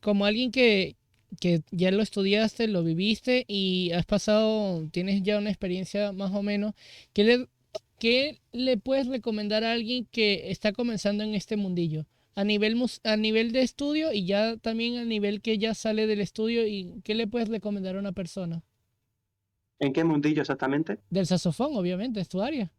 como alguien que ya lo estudiaste, lo viviste y has pasado, tienes ya una experiencia más o menos, ¿qué le, qué le puedes recomendar a alguien que está comenzando en este mundillo? A nivel de estudio y ya también a nivel que ya sale del estudio, ¿y qué le puedes recomendar a una persona? ¿En qué mundillo exactamente? Del saxofón, obviamente, es tu área.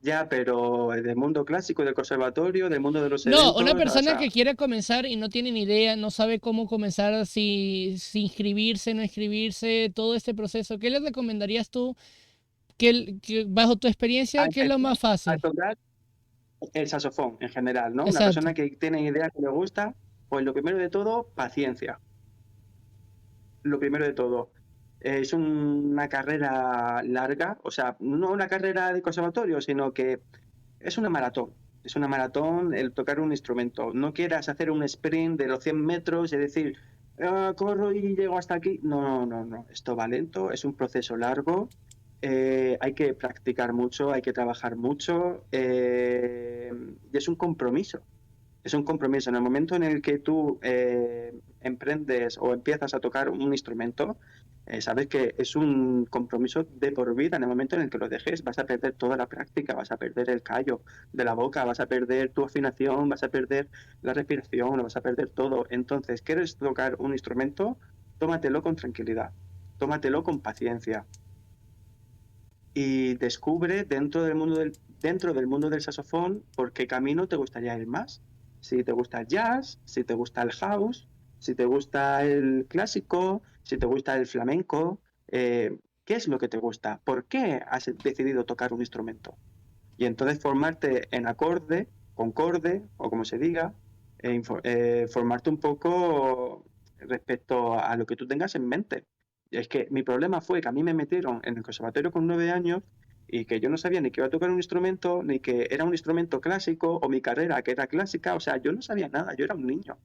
Ya, pero del mundo clásico, del conservatorio, del mundo de los No, una eventos, o persona sea, que quiere comenzar y no tiene ni idea, no sabe cómo comenzar, si inscribirse, no inscribirse, todo este proceso, ¿qué le recomendarías tú que bajo tu a experiencia, qué es lo empezar más a fácil? tocar el saxofón en general, ¿no? Una Exacto. persona que tiene idea que le gusta, pues lo primero de todo, paciencia. Lo primero de todo. Es una carrera larga, o sea, no una carrera de conservatorio, sino que es una maratón. Es una maratón el tocar un instrumento. No quieras hacer un sprint de los 100 metros y decir, "Ah, corro y llego hasta aquí". No, no, no, no. Esto va lento, es un proceso largo. Hay que practicar mucho, hay que trabajar mucho y es un compromiso. Es un compromiso. En el momento en el que tú emprendes o empiezas a tocar un instrumento, sabes que es un compromiso de por vida. En el momento en el que lo dejes, vas a perder toda la práctica, vas a perder el callo de la boca, vas a perder tu afinación, vas a perder la respiración, lo vas a perder todo. Entonces, ¿quieres tocar un instrumento? Tómatelo con tranquilidad, tómatelo con paciencia y descubre dentro del mundo del saxofón por qué camino te gustaría ir más. Si te gusta el jazz, si te gusta el house, si te gusta el clásico, si te gusta el flamenco, ¿qué es lo que te gusta? ¿Por qué has decidido tocar un instrumento? Y entonces formarte en acorde, concorde o como se diga, formarte un poco respecto a lo que tú tengas en mente. Es que mi problema fue que a mí me metieron en el conservatorio con 9 años y que yo no sabía ni que iba a tocar un instrumento, ni que era un instrumento clásico o mi carrera que era clásica, o sea, yo no sabía nada, yo era un niño.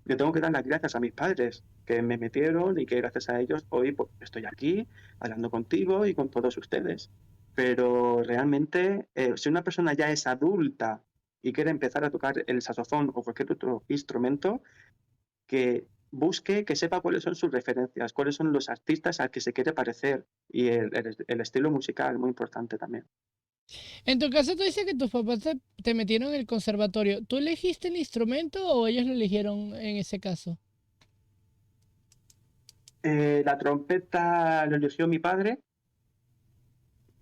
Yo tengo que dar las gracias a mis padres que me metieron y que gracias a ellos hoy pues, estoy aquí hablando contigo y con todos ustedes. Pero realmente, si una persona ya es adulta y quiere empezar a tocar el saxofón o cualquier otro instrumento, que busque, que sepa cuáles son sus referencias, cuáles son los artistas al que se quiere parecer y el estilo musical, muy importante también. En tu caso, tú dices que tus papás te metieron en el conservatorio. ¿Tú elegiste el instrumento o ellos lo eligieron en ese caso? La trompeta lo eligió mi padre.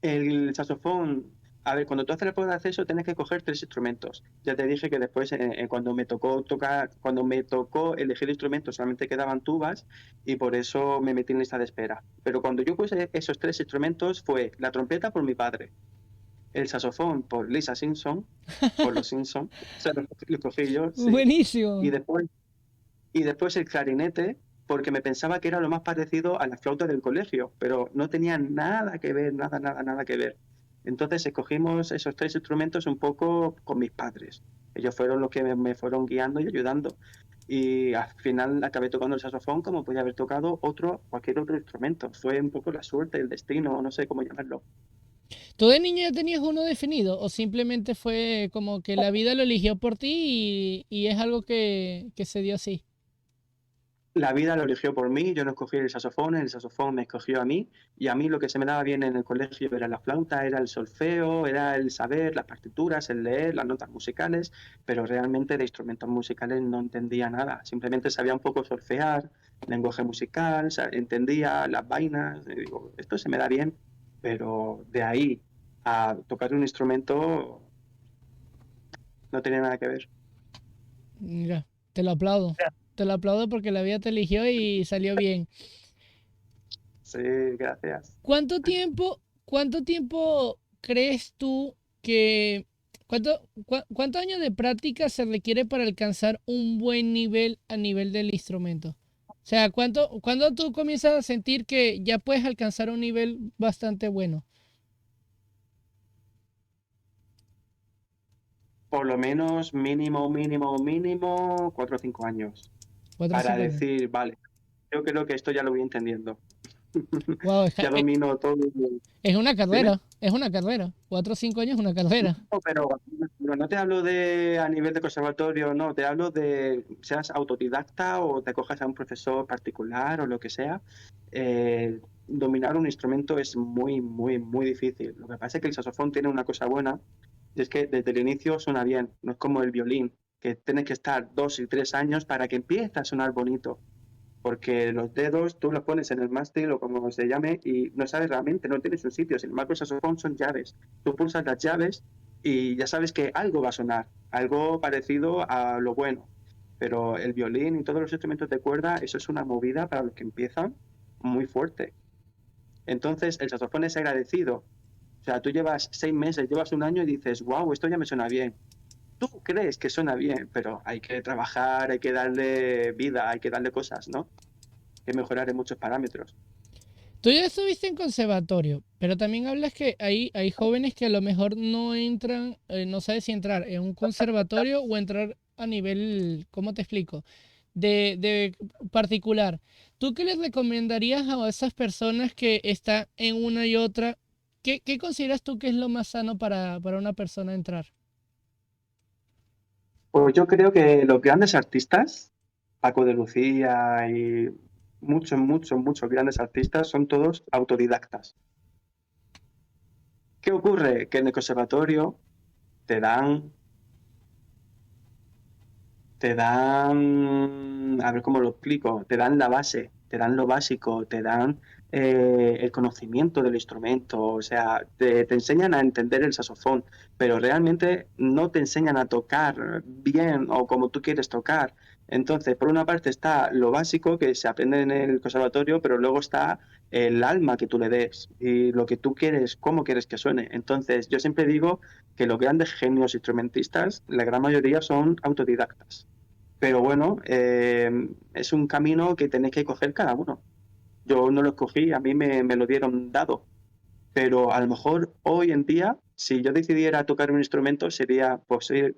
El saxofón, a ver, cuando tú haces la prueba de acceso tienes que coger 3 instrumentos. Ya te dije que después, cuando me tocó tocar, cuando me tocó elegir instrumentos, solamente quedaban tubas y por eso me metí en lista de espera. Pero cuando yo puse esos 3 instrumentos fue la trompeta por mi padre, el saxofón por Lisa Simpson, por los Simpson, o sea, lo cogí yo, sí. Y Buenísimo. después, y después el clarinete, porque me pensaba que era lo más parecido a la flauta del colegio, pero no tenía nada que ver, nada, nada, nada que ver. Entonces escogimos esos 3 instrumentos un poco con mis padres. Ellos fueron los que me fueron guiando y ayudando. Y al final acabé tocando el saxofón como podía haber tocado cualquier otro instrumento. Fue un poco la suerte, el destino, no sé cómo llamarlo. ¿Tú de niño ya tenías uno definido o simplemente fue como que la vida lo eligió por ti y es algo que se dio así? La vida lo eligió por mí, yo no escogí el saxofón me escogió a mí, y a mí lo que se me daba bien en el colegio era la flauta, era el solfeo, era el saber las partituras, el leer, las notas musicales, pero realmente de instrumentos musicales no entendía nada, simplemente sabía un poco solfear, lenguaje musical, entendía las vainas, y digo, esto se me da bien, pero de ahí a tocar un instrumento no tenía nada que ver. Mira, te lo aplaudo. Te lo aplaudo porque la vida te eligió y salió bien. Sí, gracias. Cuánto tiempo crees tú que, cuántos años de práctica se requiere para alcanzar un buen nivel a nivel del instrumento? O sea, cuándo tú comienzas a sentir que ya puedes alcanzar un nivel bastante bueno? Por lo menos mínimo, mínimo, mínimo 4 o 5 años Cuatro o para cinco años. decir, vale, yo creo que esto ya lo voy entendiendo. Wow, Ya domino todo. es una Dime. carrera, es una carrera. 4 o 5 años es una carrera. No, pero no te hablo de a nivel de conservatorio, no, te hablo de seas autodidacta o te cojas a un profesor particular o lo que sea. Dominar un instrumento es muy, muy, muy difícil. Lo que pasa es que el saxofón tiene una cosa buena, y es que desde el inicio suena bien, no es como el violín, que tienes que estar 2 y 3 años para que empiece a sonar bonito, porque los dedos tú los pones en el mástil o como se llame y no sabes realmente, no tienes un sitio. Sin embargo, el saxofón son llaves. Tú pulsas las llaves y ya sabes que algo va a sonar, algo parecido a lo bueno. Pero el violín y todos los instrumentos de cuerda, eso es una movida para los que empiezan muy fuerte. Entonces, el saxofón es agradecido. O sea, tú llevas 6 meses, llevas un año y dices, wow, esto ya me suena bien. Tú crees que suena bien, pero hay que trabajar, hay que darle vida, hay que darle cosas, ¿no? Que mejorar en muchos parámetros. Tú ya estuviste en conservatorio, pero también hablas que hay jóvenes que a lo mejor no entran, no sabes si entrar en un conservatorio o entrar a nivel, ¿cómo te explico? De particular. ¿Tú qué les recomendarías a esas personas que están en una y otra? ¿Qué consideras tú que es lo más sano para una persona entrar? Pues yo creo que los grandes artistas, Paco de Lucía y muchos, muchos, muchos grandes artistas son todos autodidactas. ¿Qué ocurre? Que en el conservatorio te dan, a ver cómo lo explico, te dan la base, te dan lo básico, te dan el conocimiento del instrumento, o sea, te enseñan a entender el saxofón, pero realmente no te enseñan a tocar bien o como tú quieres tocar. Entonces, por una parte está lo básico que se aprende en el conservatorio, pero luego está el alma que tú le des y lo que tú quieres, cómo quieres que suene. Entonces, yo siempre digo que los grandes genios instrumentistas, la gran mayoría son autodidactas. Pero bueno, es un camino que tenéis que coger cada uno. Yo no lo escogí, a mí me lo dieron dado. Pero a lo mejor hoy en día, si yo decidiera tocar un instrumento, sería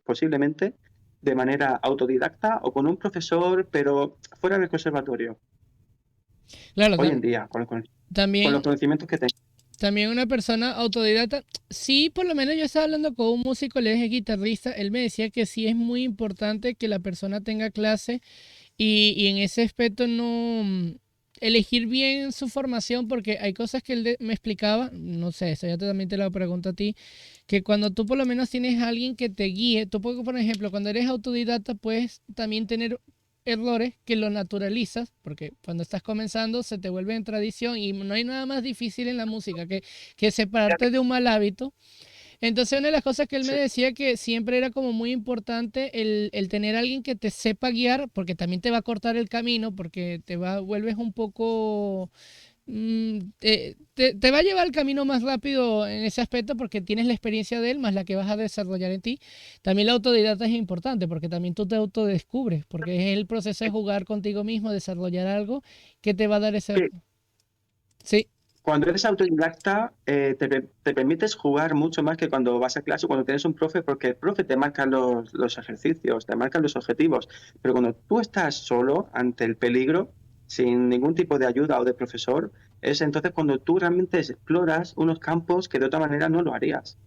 posiblemente de manera autodidacta o con un profesor, pero fuera del conservatorio. Claro, Hoy en día, con los también conocimientos que tengo. También una persona autodidacta. Sí, por lo menos yo estaba hablando con un músico, él es guitarrista, él me decía que sí es muy importante que la persona tenga clase y en ese aspecto no elegir bien su formación porque hay cosas que él me explicaba, no sé, eso ya también te lo pregunto a ti, que cuando tú por lo menos tienes a alguien que te guíe, tú puedes, por ejemplo, cuando eres autodidacta puedes también tener errores que lo naturalizas, porque cuando estás comenzando se te vuelve en tradición y no hay nada más difícil en la música que separarte de un mal hábito. Entonces una de las cosas que él me Sí. decía que siempre era como muy importante el tener a alguien que te sepa guiar, porque también te va a cortar el camino, porque vuelves un poco te va a llevar el camino más rápido en ese aspecto porque tienes la experiencia de él más la que vas a desarrollar en ti. También la autodidacta es importante porque también tú te autodescubres, porque es el proceso de jugar contigo mismo, desarrollar algo que te va a dar ese... Sí, Sí, cuando eres autodidacta, te permites jugar mucho más que cuando vas a clase o cuando tienes un profe, porque el profe te marca los ejercicios, te marca los objetivos. Pero cuando tú estás solo ante el peligro, sin ningún tipo de ayuda o de profesor, es entonces cuando tú realmente exploras unos campos que de otra manera no lo harías.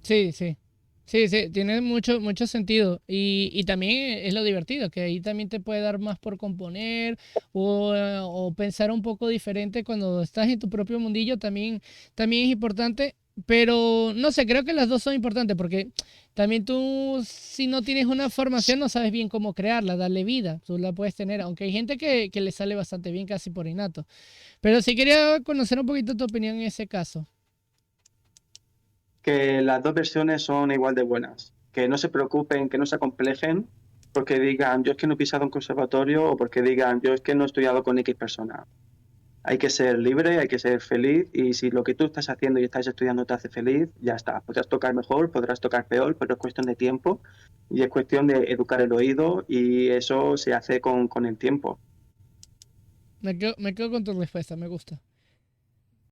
sí, sí. Sí, sí, tiene mucho, mucho sentido. Y también es lo divertido, que ahí también te puede dar más por componer o pensar un poco diferente cuando estás en tu propio mundillo, también es importante. Pero no sé, creo que las dos son importantes porque también tú, si no tienes una formación, no sabes bien cómo crearla, darle vida. Tú la puedes tener, aunque hay gente que le sale bastante bien casi por innato. Pero sí quería conocer un poquito tu opinión en ese caso. Que las dos versiones son igual de buenas. Que no se preocupen, que no se acomplejen, porque digan, yo es que no he pisado un conservatorio o porque digan, yo es que no he estudiado con X persona. Hay que ser libre, hay que ser feliz y si lo que tú estás haciendo y estás estudiando te hace feliz, ya está. Podrás tocar mejor, podrás tocar peor, pero es cuestión de tiempo y es cuestión de educar el oído y eso se hace con el tiempo. Me quedo con tu respuesta, me gusta.